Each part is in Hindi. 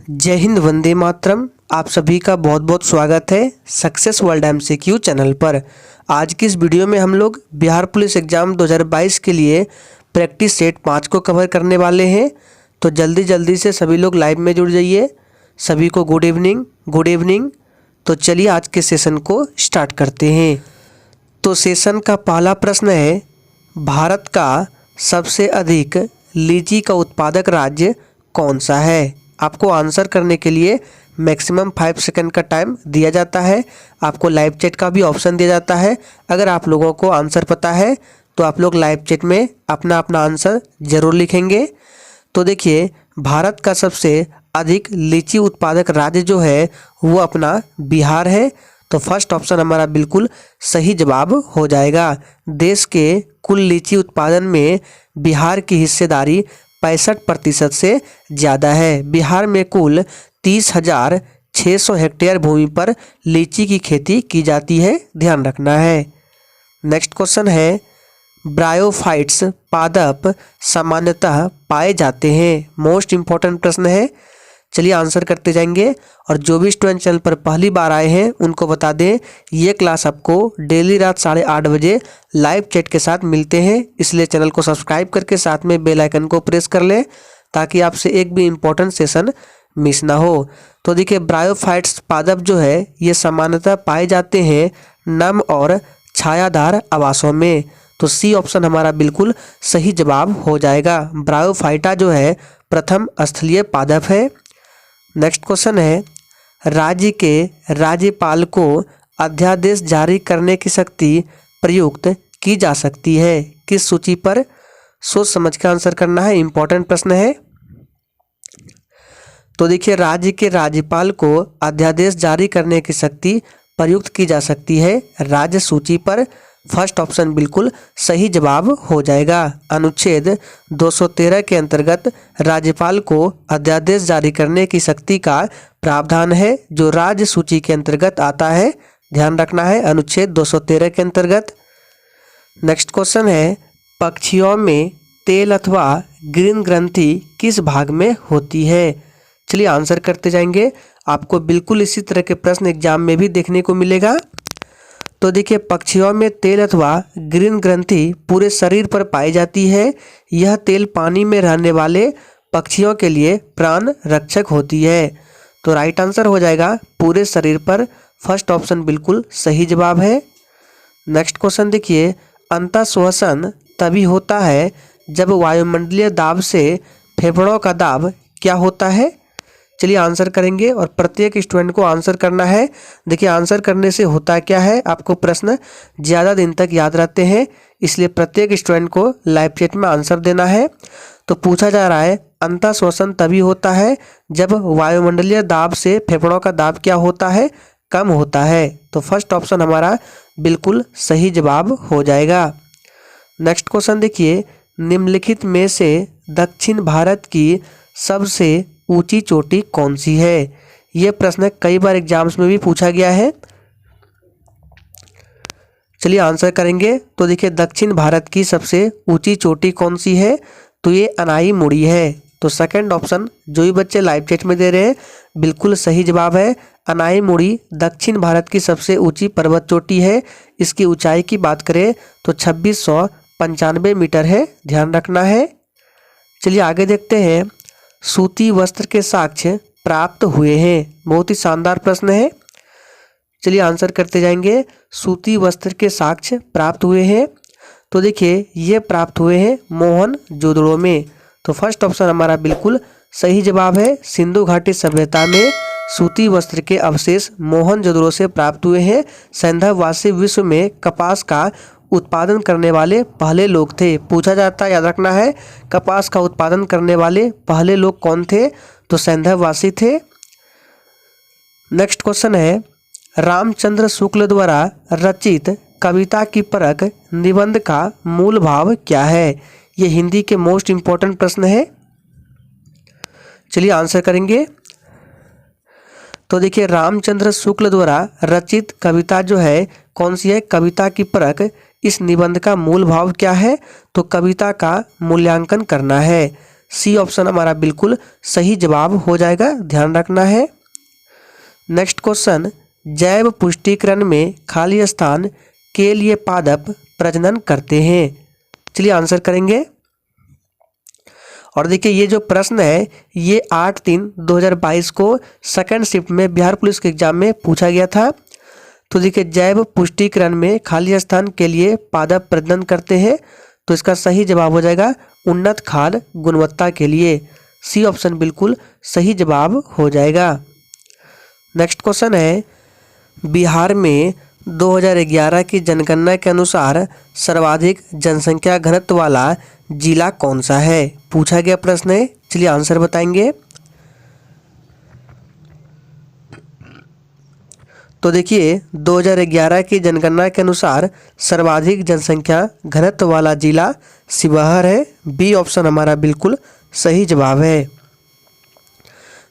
जय हिंद, वंदे मातरम। आप सभी का बहुत बहुत स्वागत है सक्सेस वर्ल्ड MCQ चैनल पर। आज की इस वीडियो में हम लोग बिहार पुलिस एग्ज़ाम 2022 के लिए प्रैक्टिस सेट 5 को कवर करने वाले हैं। तो जल्दी से सभी लोग लाइव में जुड़ जाइए। सभी को गुड इवनिंग। Good evening. तो चलिए आज के सेशन को स्टार्ट करते हैं। तो सेशन का पहला प्रश्न है, भारत का सबसे अधिक लीची का उत्पादक राज्य कौन सा है? आपको आंसर करने के लिए मैक्सिमम 5 सेकंड का टाइम दिया जाता है। आपको लाइव चैट का भी ऑप्शन दिया जाता है। अगर आप लोगों को आंसर पता है तो आप लोग लाइव चैट में अपना अपना आंसर ज़रूर लिखेंगे। तो देखिए, भारत का सबसे अधिक लीची उत्पादक राज्य जो है वो अपना बिहार है। तो फर्स्ट ऑप्शन हमारा बिल्कुल सही जवाब हो जाएगा। देश के कुल लीची उत्पादन में बिहार की हिस्सेदारी 65% से ज़्यादा है। बिहार में कुल 30,600 हेक्टेयर भूमि पर लीची की खेती की जाती है, ध्यान रखना है। नेक्स्ट क्वेश्चन है, ब्रायोफाइट्स पादप सामान्यतः पाए जाते हैं। मोस्ट इम्पॉर्टेंट प्रश्न है। चलिए आंसर करते जाएंगे। और जो भी स्टूडेंट चैनल पर पहली बार आए हैं उनको बता दें, ये क्लास आपको डेली रात 8:30 बजे लाइव चैट के साथ मिलते हैं। इसलिए चैनल को सब्सक्राइब करके साथ में बेल आइकन को प्रेस कर लें ताकि आपसे एक भी इम्पोर्टेंट सेशन मिस ना हो। तो देखिए, ब्रायोफाइट्स पादप जो है ये सामान्यतः पाए जाते हैं नम और छायादार आवासों में। तो सी ऑप्शन हमारा बिल्कुल सही जवाब हो जाएगा। ब्रायोफाइटा जो है प्रथम स्थलीय पादप है। नेक्स्ट क्वेश्चन है, राज्य के राज्यपाल को अध्यादेश जारी करने की शक्ति प्रयुक्त की जा सकती है? किस सूची पर? सोच समझ कर आंसर करना है, इंपॉर्टेंट प्रश्न है। तो देखिए, राज्य के राज्यपाल को अध्यादेश जारी करने की शक्ति प्रयुक्त की जा सकती है राज्य सूची पर। फर्स्ट ऑप्शन बिल्कुल सही जवाब हो जाएगा। अनुच्छेद 213 के अंतर्गत राज्यपाल को अध्यादेश जारी करने की शक्ति का प्रावधान है, जो राज्य सूची के अंतर्गत आता है, ध्यान रखना है, अनुच्छेद 213 के अंतर्गत। नेक्स्ट क्वेश्चन है, पक्षियों में तेल अथवा ग्रीन ग्रंथि किस भाग में होती है? चलिए आंसर करते जाएंगे। आपको बिल्कुल इसी तरह के प्रश्न एग्जाम में भी देखने को मिलेगा। तो देखिए, पक्षियों में तेल अथवा ग्रीन ग्रंथि पूरे शरीर पर पाई जाती है। यह तेल पानी में रहने वाले पक्षियों के लिए प्राण रक्षक होती है। तो राइट आंसर हो जाएगा पूरे शरीर पर। फर्स्ट ऑप्शन बिल्कुल सही जवाब है। नेक्स्ट क्वेश्चन देखिए, अंतःश्वसन तभी होता है जब वायुमंडलीय दाब से फेफड़ों का दाब क्या होता है? चलिए आंसर करेंगे और प्रत्येक स्टूडेंट को आंसर करना है। देखिए, आंसर करने से होता क्या है, आपको प्रश्न ज़्यादा दिन तक याद रहते हैं, इसलिए प्रत्येक स्टूडेंट को लाइव चैट में आंसर देना है। तो पूछा जा रहा है, अंतःश्वसन तभी होता है जब वायुमंडलीय दाब से फेफड़ों का दाब क्या होता है? कम होता है। तो फर्स्ट ऑप्शन हमारा बिल्कुल सही जवाब हो जाएगा। नेक्स्ट क्वेश्चन देखिए, निम्नलिखित में से दक्षिण भारत की सबसे ऊंची चोटी कौन सी है? यह प्रश्न कई बार एग्जाम्स में भी पूछा गया है। चलिए आंसर करेंगे। तो देखिए, दक्षिण भारत की सबसे ऊंची चोटी कौन सी है? तो ये अनाईमुड़ी है। तो सेकंड ऑप्शन जो भी बच्चे लाइव चैट में दे रहे हैं बिल्कुल सही जवाब है। अनाईमुड़ी दक्षिण भारत की सबसे ऊंची पर्वत चोटी है। इसकी ऊंचाई की बात करें तो 2695 मीटर है, ध्यान रखना है। चलिए आगे देखते हैं, सूती वस्त्र के साक्ष्य प्राप्त हुए हैं। बहुत ही शानदार प्रश्न है। चलिए आंसर करते जाएंगे। सूती वस्त्र के साक्ष्य प्राप्त हुए हैं। तो देखिए, ये प्राप्त हुए हैं मोहनजोदड़ो में। तो फर्स्ट ऑप्शन हमारा बिल्कुल सही जवाब है। सिंधु घाटी सभ्यता में सूती वस्त्र के अवशेष मोहनजोदड़ो से प्राप्त हुए हैं। सैंधववासी विश्व में कपास का उत्पादन करने वाले पहले लोग थे। पूछा जाता है, याद रखना है, कपास का उत्पादन करने वाले पहले लोग कौन थे? तो सैंधववासी थे। नेक्स्ट क्वेश्चन है, रामचंद्र शुक्ल द्वारा रचित कविता की परख निबंध का मूल भाव क्या है? ये हिंदी के मोस्ट इम्पोर्टेंट प्रश्न है। चलिए आंसर करेंगे। तो देखिए, रामचंद्र शुक्ल द्वारा रचित कविता जो है कौन सी है? कविता की परख। इस निबंध का मूल भाव क्या है? तो कविता का मूल्यांकन करना है। सी ऑप्शन हमारा बिल्कुल सही जवाब हो जाएगा, ध्यान रखना है। नेक्स्ट क्वेश्चन, जैव पुष्टिकरण में खाली स्थान के लिए पादप प्रजनन करते हैं। चलिए आंसर करेंगे। और देखिए ये जो प्रश्न है ये 8/3/2022 को सेकंड शिफ्ट में बिहार पुलिस के एग्जाम में पूछा गया था। तो देखिए जैव पुष्टिकरण में खाली स्थान के लिए पादप प्रजनन करते हैं, तो इसका सही जवाब हो जाएगा उन्नत खाद गुणवत्ता के लिए। सी ऑप्शन बिल्कुल सही जवाब हो जाएगा। नेक्स्ट क्वेश्चन है, बिहार में 2011 की जनगणना के अनुसार सर्वाधिक जनसंख्या घनत्व वाला जिला कौन सा है, पूछा गया प्रश्न है। चलिए आंसर बताएंगे। तो देखिए 2011 की जनगणना के अनुसार सर्वाधिक जनसंख्या घनत्व वाला जिला शिवहर है। बी ऑप्शन हमारा बिल्कुल सही जवाब है।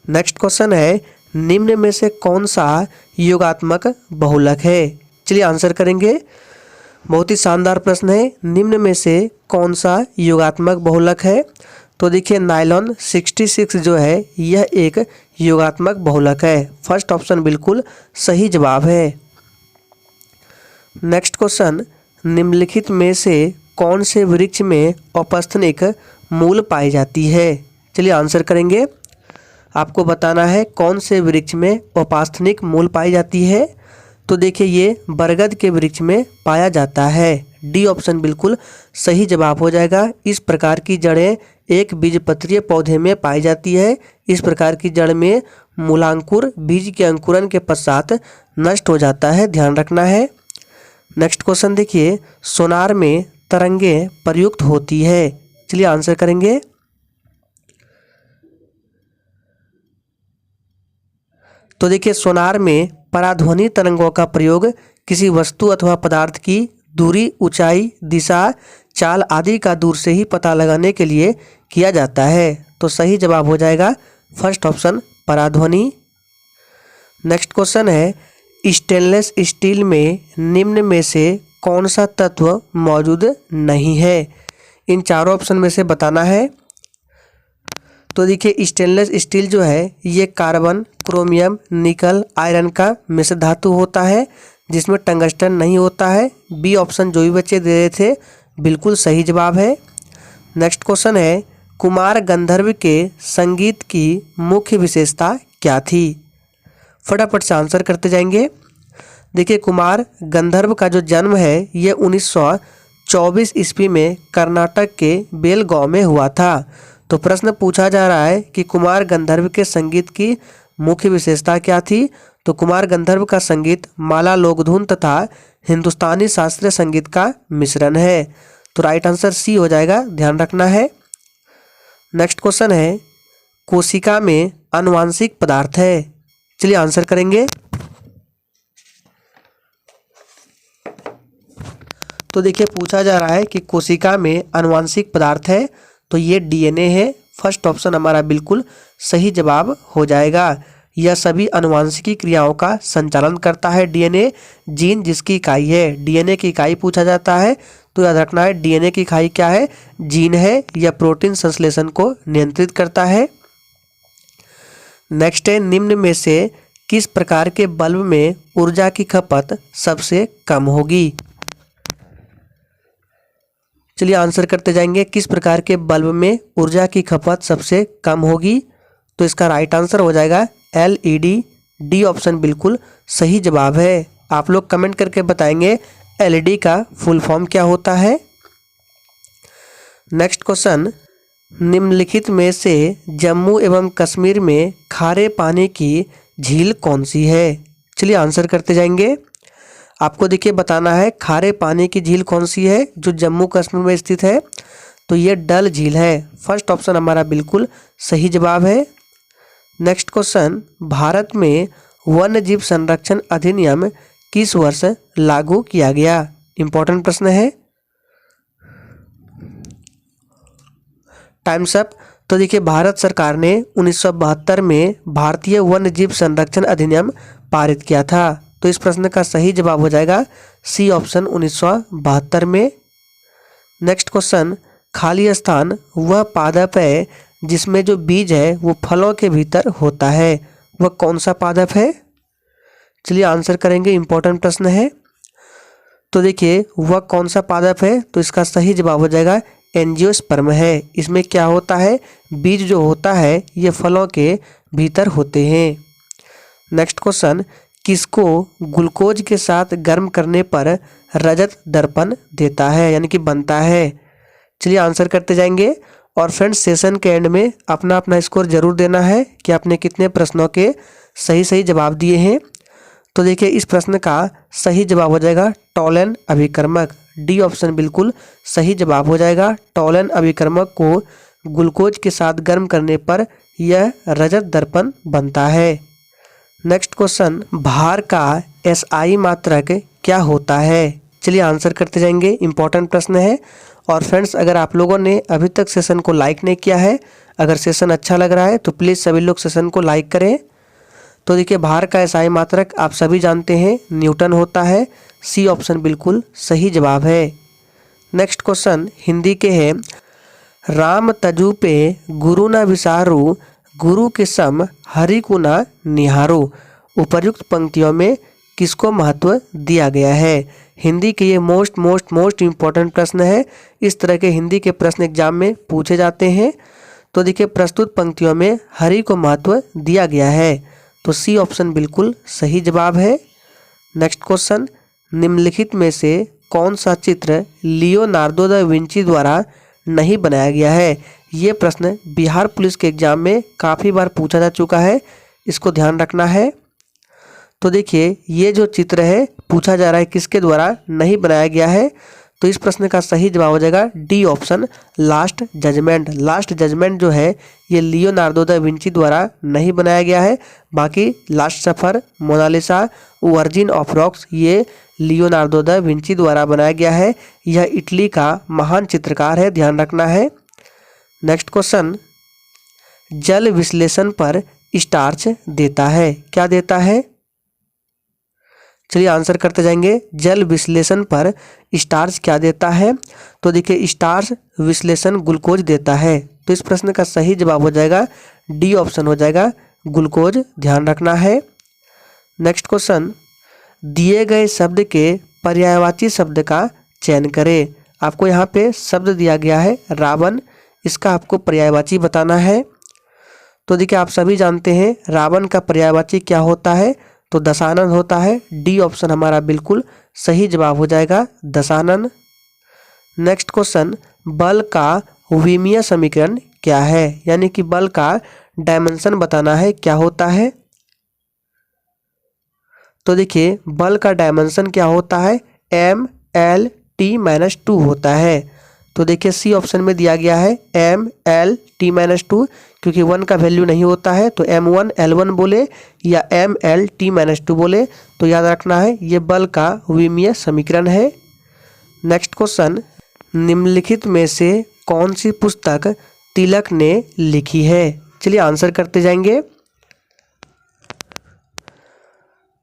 नेक्स्ट क्वेश्चन है, निम्न में से कौन सा योगात्मक बहुलक है। चलिए आंसर करेंगे। बहुत ही शानदार प्रश्न है, निम्न में से कौन सा योगात्मक बहुलक है। तो देखिए नायलॉन 66 जो है यह एक योगात्मक बहुलक है। फर्स्ट ऑप्शन बिल्कुल सही जवाब है। नेक्स्ट क्वेश्चन, निम्नलिखित में से कौन से वृक्ष में औपस्थनिक मूल पाई जाती है। चलिए आंसर करेंगे। आपको बताना है कौन से वृक्ष में औपस्थनिक मूल पाई जाती है। तो देखिए ये बरगद के वृक्ष में पाया जाता है। डी ऑप्शन बिल्कुल सही जवाब हो जाएगा। इस प्रकार की जड़ें एक बीजपत्रीय पौधे में पाई जाती है। इस प्रकार की जड़ में मूलांकुर बीज के अंकुरन के पश्चात नष्ट हो जाता है, ध्यान रखना है। नेक्स्ट क्वेश्चन देखिए, सोनार में तरंगें प्रयुक्त होती है। चलिए आंसर करेंगे। तो देखिए सोनार में पराध्वनि तरंगों का प्रयोग किसी वस्तु अथवा पदार्थ की दूरी, ऊंचाई, दिशा, चाल आदि का दूर से ही पता लगाने के लिए किया जाता है। तो सही जवाब हो जाएगा फर्स्ट ऑप्शन पराध्वनि। नेक्स्ट क्वेश्चन है, स्टेनलेस स्टील में निम्न में से कौन सा तत्व मौजूद नहीं है। इन चारों ऑप्शन में से बताना है। तो देखिए स्टेनलेस स्टील जो है ये कार्बन, क्रोमियम, निकल, आयरन का मिश्र धातु होता है जिसमें टंगस्टन नहीं होता है। बी ऑप्शन जो भी बच्चे दे रहे थे बिल्कुल सही जवाब है। नेक्स्ट क्वेश्चन है, कुमार गंधर्व के संगीत की मुख्य विशेषता क्या थी। फटाफट से आंसर करते जाएंगे। देखिए कुमार गंधर्व का जो जन्म है ये 1924 ईस्वी में कर्नाटक के बेलगांव में हुआ था। तो प्रश्न पूछा जा रहा है कि कुमार गंधर्व के संगीत की मुख्य विशेषता क्या थी। तो कुमार गंधर्व का संगीत माला, लोकधुन तथा हिंदुस्तानी शास्त्रीय संगीत का मिश्रण है। तो राइट आंसर सी हो जाएगा, ध्यान रखना है। नेक्स्ट क्वेश्चन है, कोशिका में आनुवांशिक पदार्थ है। चलिए आंसर करेंगे। तो देखिए पूछा जा रहा है कि कोशिका में आनुवांशिक पदार्थ है, तो ये डीएनए है। फर्स्ट ऑप्शन हमारा बिल्कुल सही जवाब हो जाएगा। यह सभी अनुवांशिकी क्रियाओं का संचालन करता है डीएनए। जीन जिसकी इकाई है, डीएनए की इकाई पूछा जाता है तो याद रखना है डीएनए की इकाई क्या है, जीन है। यह प्रोटीन संश्लेषण को नियंत्रित करता है। नेक्स्ट है, निम्न में से किस प्रकार के बल्ब में ऊर्जा की खपत सबसे कम होगी। चलिए आंसर करते जाएंगे। किस प्रकार के बल्ब में ऊर्जा की खपत सबसे कम होगी। तो इसका राइट आंसर हो जाएगा एलईडी। डी ऑप्शन बिल्कुल सही जवाब है। आप लोग कमेंट करके बताएंगे एलईडी का फुल फॉर्म क्या होता है। नेक्स्ट क्वेश्चन, निम्नलिखित में से जम्मू एवं कश्मीर में खारे पानी की झील कौन सी है। चलिए आंसर करते जाएंगे। आपको देखिए बताना है खारे पानी की झील कौन सी है जो जम्मू कश्मीर में स्थित है। तो ये डल झील है। फर्स्ट ऑप्शन हमारा बिल्कुल सही जवाब है। नेक्स्ट क्वेश्चन, भारत में वन्य जीव संरक्षण अधिनियम किस वर्ष लागू किया गया। इंपॉर्टेंट प्रश्न है। Times up. तो देखिए भारत सरकार ने 1972 में भारतीय वन्य जीव संरक्षण अधिनियम पारित किया था। तो इस प्रश्न का सही जवाब हो जाएगा सी ऑप्शन 1972 में। नेक्स्ट क्वेश्चन, खाली स्थान वह पादप है जिसमें जो बीज है वो फलों के भीतर होता है, वह कौन सा पादप है? चलिए आंसर करेंगे, इंपॉर्टेंट प्रश्न है। तो देखिए वह कौन सा पादप है, तो इसका सही जवाब हो जाएगा एंजियोस्पर्म है। इसमें क्या होता है, बीज जो होता है ये फलों के भीतर होते हैं। नेक्स्ट क्वेश्चन, किसको ग्लूकोज के साथ गर्म करने पर रजत दर्पण देता है यानी कि बनता है? चलिए आंसर करते जाएंगे। और फ्रेंड्स सेशन के एंड में अपना अपना स्कोर जरूर देना है कि आपने कितने प्रश्नों के सही सही जवाब दिए हैं। तो देखिए इस प्रश्न का सही जवाब हो जाएगा टॉलन अभिकर्मक। डी ऑप्शन बिल्कुल सही जवाब हो जाएगा। टॉलन अभिकर्मक को ग्लूकोज के साथ गर्म करने पर यह रजत दर्पण बनता है। नेक्स्ट क्वेश्चन, भार का एसआई मात्रक क्या होता है? चलिए आंसर करते जाएंगे, इंपॉर्टेंट प्रश्न है। और फ्रेंड्स अगर आप लोगों ने अभी तक सेशन को लाइक नहीं किया है, अगर सेशन अच्छा लग रहा है तो प्लीज़ सभी लोग सेशन को लाइक करें। तो देखिए भार का एसआई मात्रक आप सभी जानते हैं न्यूटन होता है। सी ऑप्शन बिल्कुल सही जवाब है। नेक्स्ट क्वेश्चन हिंदी के हैं, राम तजु पे गुरु न विसारू, गुरु के सम हरि को न निहारो। उपर्युक्त पंक्तियों में किसको महत्व दिया गया है? हिंदी के ये मोस्ट इम्पॉर्टेंट प्रश्न है। इस तरह के हिंदी के प्रश्न एग्जाम में पूछे जाते हैं। तो देखिए प्रस्तुत पंक्तियों में हरि को महत्व दिया गया है, तो सी ऑप्शन बिल्कुल सही जवाब है। नेक्स्ट क्वेश्चन, निम्नलिखित में से कौन सा चित्र लियोनार्दो दा विंची द्वारा नहीं बनाया गया है? ये प्रश्न बिहार पुलिस के एग्जाम में काफ़ी बार पूछा जा चुका है, इसको ध्यान रखना है। तो देखिए ये जो चित्र है पूछा जा रहा है किसके द्वारा नहीं बनाया गया है, तो इस प्रश्न का सही जवाब हो जाएगा D option last judgment. Last judgment जो है ये लियोनार्दो दा विंची द्वारा नहीं बनाया गया है। बाकी Last Supper, Mona Lisa, Virgin of Rocks ये लियोनार्दो दा विंची द्वारा बनाया गया है। यह इटली का महान चित्रकार है, ध्यान रखना है। नेक्स्ट क्वेश्चन, जल विश्लेषण पर स्टार्च देता है, क्या देता है? चलिए आंसर करते जाएंगे, जल विश्लेषण पर स्टार्च क्या देता है? तो देखिए स्टार्च विश्लेषण ग्लूकोज देता है, तो इस प्रश्न का सही जवाब हो जाएगा डी ऑप्शन हो जाएगा ग्लूकोज, ध्यान रखना है। नेक्स्ट क्वेश्चन, दिए गए शब्द के पर्यायवाची शब्द का चयन करें। आपको यहाँ पे शब्द दिया गया है रावण, इसका आपको पर्यायवाची बताना है। तो देखिए आप सभी जानते हैं रावण का पर्यायवाची क्या होता है, तो दशानन होता है। डी ऑप्शन हमारा बिल्कुल सही जवाब हो जाएगा दशानन। नेक्स्ट क्वेश्चन, बल का विमीय समीकरण क्या है, यानी कि बल का डायमेंशन बताना है, क्या होता है? तो देखिए बल का डायमेंशन क्या होता है, ML/T-2 होता है। तो देखिए सी ऑप्शन में दिया गया है ML/T-2, क्योंकि 1 का वैल्यू नहीं होता है तो M1L1 बोले या ML/T-2 बोले, तो याद रखना है ये बल का विमीय समीकरण है। नेक्स्ट क्वेश्चन, निम्नलिखित में से कौन सी पुस्तक तिलक ने लिखी है? चलिए आंसर करते जाएंगे।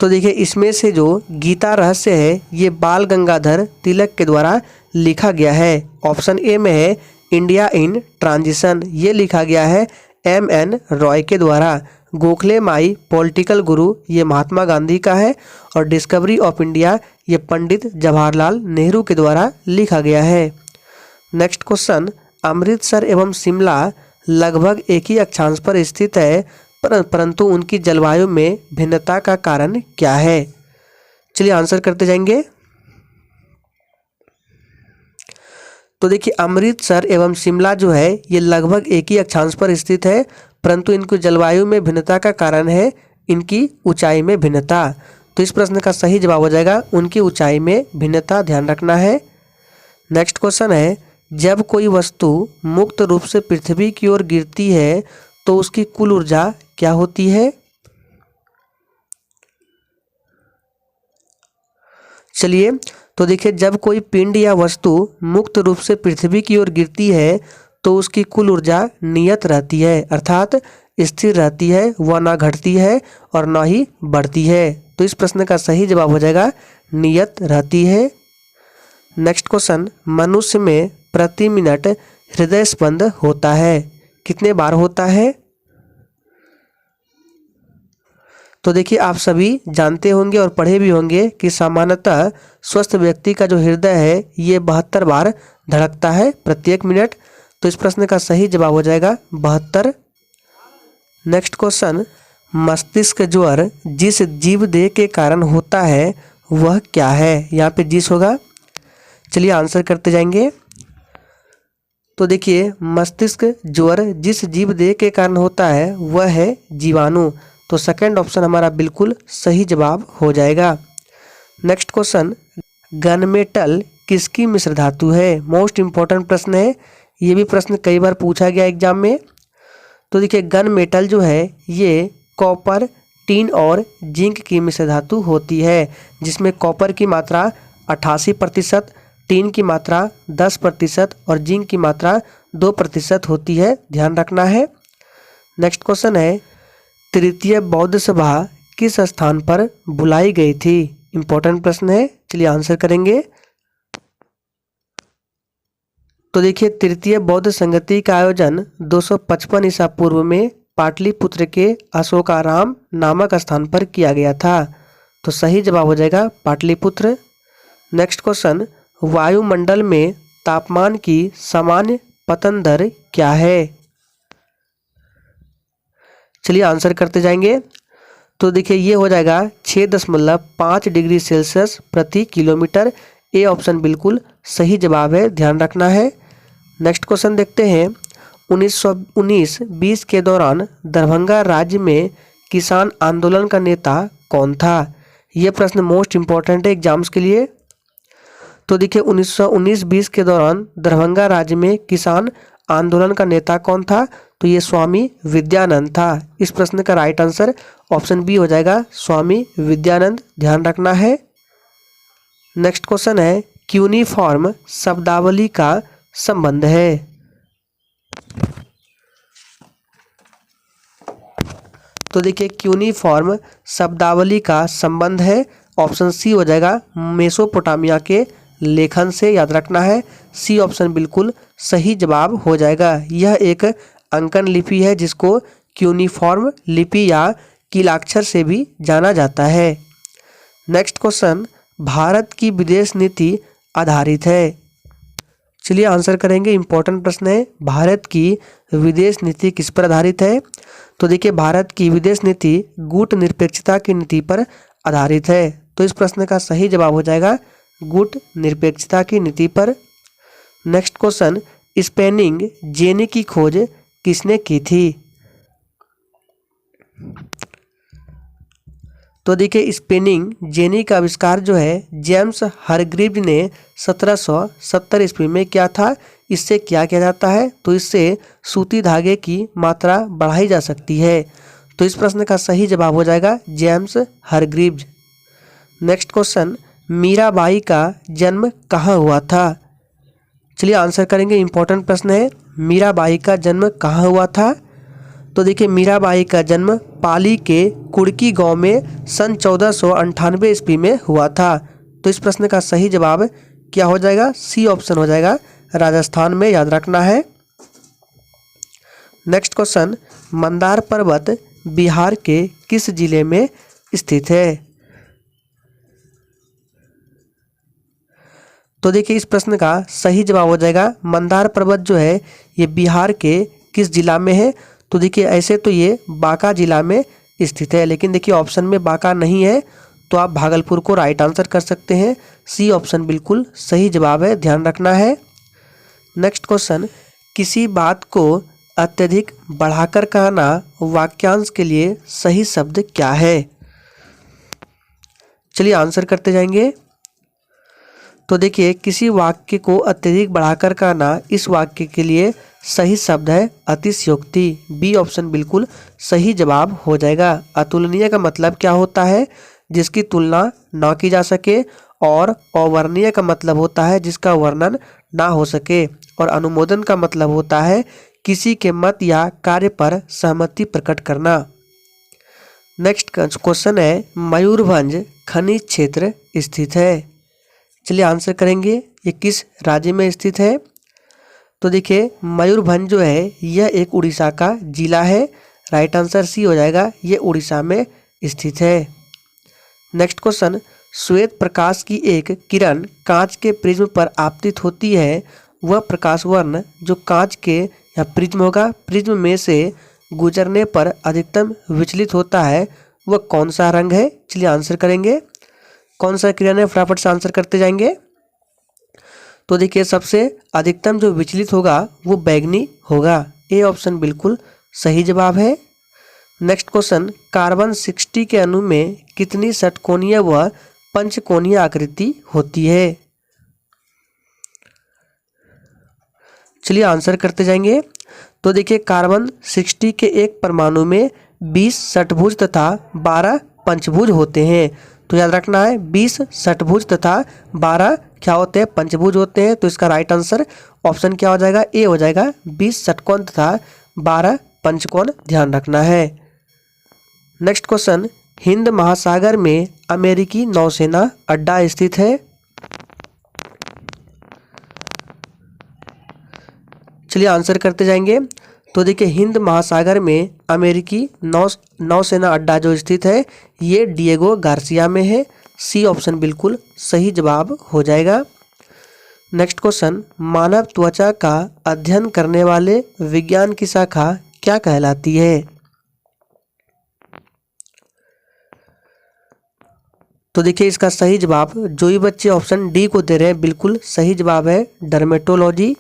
तो देखिए इसमें से जो गीता रहस्य है ये बाल गंगाधर तिलक के द्वारा लिखा गया है। ऑप्शन ए में है इंडिया इन ट्रांजिशन, ये लिखा गया है MN रॉय के द्वारा। गोखले माई पॉलिटिकल गुरु ये महात्मा गांधी का है। और डिस्कवरी ऑफ इंडिया ये पंडित जवाहरलाल नेहरू के द्वारा लिखा गया है। नेक्स्ट क्वेश्चन, अमृतसर एवं शिमला लगभग एक ही अक्षांश पर स्थित है, परंतु उनकी जलवायु में भिन्नता का कारण क्या है? चलिए आंसर करते जाएंगे। तो देखिए अमृतसर एवं शिमला जो है ये लगभग एक ही अक्षांश पर स्थित है, परंतु इनकी जलवायु में भिन्नता का कारण है इनकी ऊंचाई में भिन्नता। तो इस प्रश्न का सही जवाब हो जाएगा उनकी ऊंचाई में भिन्नता, ध्यान रखना है। नेक्स्ट क्वेश्चन है, जब कोई वस्तु मुक्त रूप से पृथ्वी की ओर गिरती है तो उसकी कुल ऊर्जा क्या होती है? चलिए तो देखिए जब कोई पिंड या वस्तु मुक्त रूप से पृथ्वी की ओर गिरती है तो उसकी कुल ऊर्जा नियत रहती है, अर्थात स्थिर रहती है, वह ना घटती है और ना ही बढ़ती है। तो इस प्रश्न का सही जवाब हो जाएगा नियत रहती है। नेक्स्ट क्वेश्चन, मनुष्य में प्रति मिनट हृदय स्पंद होता है, कितने बार होता है? तो देखिए आप सभी जानते होंगे और पढ़े भी होंगे कि सामान्यतः स्वस्थ व्यक्ति का जो हृदय है ये 72 बार धड़कता है प्रत्येक मिनट। तो इस प्रश्न का सही जवाब हो जाएगा 72। नेक्स्ट क्वेश्चन, मस्तिष्क ज्वर जिस जीवदेह के कारण होता है वह क्या है? यहाँ पे जिस होगा। चलिए आंसर करते जाएंगे। तो देखिए मस्तिष्क ज्वर जिस जीवदेह के कारण होता है वह है जीवाणु। तो सेकंड ऑप्शन हमारा बिल्कुल सही जवाब हो जाएगा। नेक्स्ट क्वेश्चन, गनमेटल किसकी मिश्र धातु है? मोस्ट इम्पोर्टेंट प्रश्न है, ये भी प्रश्न कई बार पूछा गया एग्जाम में। तो देखिए गन मेटल जो है ये कॉपर, टीन और जिंक की मिश्र धातु होती है, जिसमें कॉपर की मात्रा 88%, टीन की मात्रा 10% और जिंक की मात्रा 2% होती है, ध्यान रखना है। नेक्स्ट क्वेश्चन है, तृतीय बौद्ध सभा किस स्थान पर बुलाई गई थी? इंपॉर्टेंट प्रश्न है, चलिए आंसर करेंगे। तो देखिए तृतीय बौद्ध संगति का आयोजन 255 ईसा पूर्व में पाटलिपुत्र के अशोकाराम नामक स्थान पर किया गया था। तो सही जवाब हो जाएगा पाटलिपुत्र। नेक्स्ट क्वेश्चन, वायुमंडल में तापमान की सामान्य पतन दर क्या है? चलिए आंसर करते जाएंगे। तो देखिए ये हो जाएगा 6.5 डिग्री सेल्सियस प्रति किलोमीटर। ए ऑप्शन बिल्कुल सही जवाब है, ध्यान रखना है। नेक्स्ट क्वेश्चन देखते हैं, 1919-20 के दौरान दरभंगा राज्य में किसान आंदोलन का नेता कौन था? यह प्रश्न मोस्ट इम्पॉर्टेंट है एग्जाम्स के लिए। तो देखिए 1919-20 के दौरान दरभंगा राज्य में किसान आंदोलन का नेता कौन था? तो ये स्वामी विद्यानंद था। इस प्रश्न का राइट आंसर ऑप्शन बी हो जाएगा, स्वामी विद्यानंद, ध्यान रखना है। नेक्स्ट क्वेश्चन है, क्यूनिफॉर्म शब्दावली का संबंध है। तो देखिए क्यूनिफॉर्म शब्दावली का संबंध है, ऑप्शन सी हो जाएगा, मेसोपोटामिया के लेखन से, याद रखना है। सी ऑप्शन बिल्कुल सही जवाब हो जाएगा। यह एक अंकन लिपि है जिसको क्यूनिफॉर्म लिपि या कीलाक्षर से भी जाना जाता है। नेक्स्ट क्वेश्चन, भारत की विदेश नीति आधारित है। चलिए आंसर करेंगे, इंपॉर्टेंट प्रश्न है, भारत की विदेश नीति किस पर आधारित है? तो देखिए भारत की विदेश नीति गुट निरपेक्षता की नीति पर आधारित है। तो इस प्रश्न का सही जवाब हो जाएगा गुट निरपेक्षता की नीति पर। नेक्स्ट क्वेश्चन, स्पेनिंग जेनी की खोज किसने की थी? तो देखिए स्पेनिंग जेनी का आविष्कार जो है जेम्स हरग्रीव्ज ने 1770 ईस्वी में किया था। इससे क्या किया जाता है? तो इससे सूती धागे की मात्रा बढ़ाई जा सकती है। तो इस प्रश्न का सही जवाब हो जाएगा James Hargreaves. Next question, Mirabai का जन्म कहाँ हुआ था? चलिए आंसर करेंगे, इंपॉर्टेंट प्रश्न है, मीराबाई का जन्म कहाँ हुआ था? तो देखिए मीराबाई का जन्म पाली के कुड़की गांव में सन 1498 ईस्वी में हुआ था। तो इस प्रश्न का सही जवाब क्या हो जाएगा? सी ऑप्शन हो जाएगा, राजस्थान में, याद रखना है। नेक्स्ट क्वेश्चन, मंदार पर्वत बिहार के किस जिले में स्थित है? तो देखिए इस प्रश्न का सही जवाब हो जाएगा, मंदार पर्वत जो है ये बिहार के किस जिला में है? तो देखिए ऐसे तो ये बांका जिला में स्थित है, लेकिन देखिए ऑप्शन में बांका नहीं है, तो आप भागलपुर को राइट आंसर कर सकते हैं। सी ऑप्शन बिल्कुल सही जवाब है, ध्यान रखना है। नेक्स्ट क्वेश्चन, किसी बात को अत्यधिक बढ़ाकर कहना वाक्यांश के लिए सही शब्द क्या है? चलिए आंसर करते जाएंगे। तो देखिए किसी वाक्य को अत्यधिक बढ़ाकर कहना, इस वाक्य के लिए सही शब्द है अतिशयोक्ति। बी ऑप्शन बिल्कुल सही जवाब हो जाएगा। अतुलनीय का मतलब क्या होता है? जिसकी तुलना ना की जा सके, और अवर्णनीय का मतलब होता है जिसका वर्णन ना हो सके, और अनुमोदन का मतलब होता है किसी के मत या कार्य पर सहमति प्रकट करना। नेक्स्ट क्वेश्चन है, मयूरभंज खनिज क्षेत्र स्थित है। चलिए आंसर करेंगे, ये किस राज्य में स्थित है? तो देखिए मयूरभंज जो है यह एक उड़ीसा का जिला है। राइट आंसर सी हो जाएगा, ये उड़ीसा में स्थित है। नेक्स्ट क्वेश्चन, श्वेत प्रकाश की एक किरण कांच के प्रिज्म पर आपतित होती है, वह प्रकाश वर्ण जो कांच के या प्रिज्म होगा, प्रिज्म में से गुजरने पर अधिकतम विचलित होता है, वह कौन सा रंग है? चलिए आंसर करेंगे। कौन सा किरण है, फटाफट से आंसर करते जाएंगे। तो देखिए सबसे अधिकतम जो विचलित होगा वो बैगनी होगा। ए ऑप्शन बिल्कुल सही जवाब है। नेक्स्ट क्वेश्चन, कार्बन 60 के अणु में कितनी षटकोणीय व पंचकोणीय आकृति होती है? चलिए आंसर करते जाएंगे। तो देखिए कार्बन 60 के एक परमाणु में 20 षटभुज तथा 12 पंचभुज होते हैं। तो याद रखना है 20 षटभुज तथा 12 क्या होते हैं? पंचभुज होते हैं। तो इसका राइट आंसर ऑप्शन क्या हो जाएगा? ए हो जाएगा, 20 षटकोण तथा 12 पंचकोण ध्यान रखना है। नेक्स्ट क्वेश्चन, हिंद महासागर में अमेरिकी नौसेना अड्डा स्थित है। चलिए आंसर करते जाएंगे। तो देखिए हिंद महासागर में अमेरिकी नौसेना अड्डा जो स्थित है ये डिएगो गार्सिया में है। सी ऑप्शन बिल्कुल सही जवाब हो जाएगा। नेक्स्ट क्वेश्चन, मानव त्वचा का अध्ययन करने वाले विज्ञान की शाखा क्या कहलाती है? तो देखिए इसका सही जवाब, जो भी बच्चे ऑप्शन डी को दे रहे हैं बिल्कुल सही जवाब है, डर्मेटोलॉजी।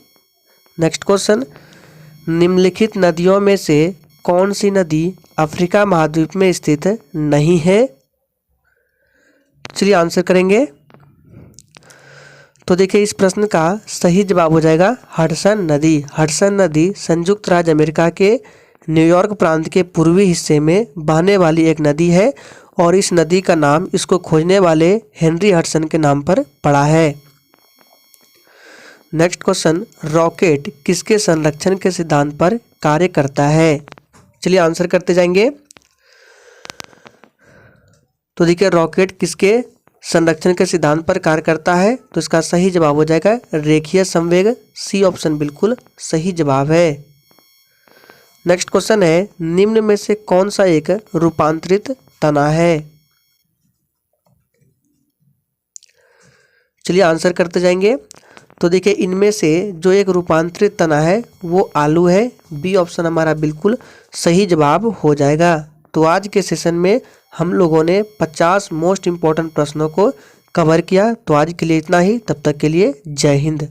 नेक्स्ट क्वेश्चन, निम्नलिखित नदियों में से कौन सी नदी अफ्रीका महाद्वीप में स्थित नहीं है? चलिए आंसर करेंगे। तो देखिए इस प्रश्न का सही जवाब हो जाएगा हडसन नदी। हडसन नदी संयुक्त राज्य अमेरिका के न्यूयॉर्क प्रांत के पूर्वी हिस्से में बहने वाली एक नदी है और इस नदी का नाम इसको खोजने वाले हेनरी हडसन के नाम पर पड़ा है। नेक्स्ट क्वेश्चन, रॉकेट किसके संरक्षण के सिद्धांत पर कार्य करता है? चलिए आंसर करते जाएंगे। तो देखिए रॉकेट किसके संरक्षण के सिद्धांत पर कार्य करता है? तो इसका सही जवाब हो जाएगा रेखीय संवेग। सी ऑप्शन बिल्कुल सही जवाब है। नेक्स्ट क्वेश्चन है, निम्न में से कौन सा एक रूपांतरित तना है? चलिए आंसर करते जाएंगे। तो देखिए इनमें से जो एक रूपांतरित तना है वो आलू है। बी ऑप्शन हमारा बिल्कुल सही जवाब हो जाएगा। तो आज के सेशन में हम लोगों ने 50 मोस्ट इम्पॉर्टेंट प्रश्नों को कवर किया। तो आज के लिए इतना ही, तब तक के लिए जय हिंद।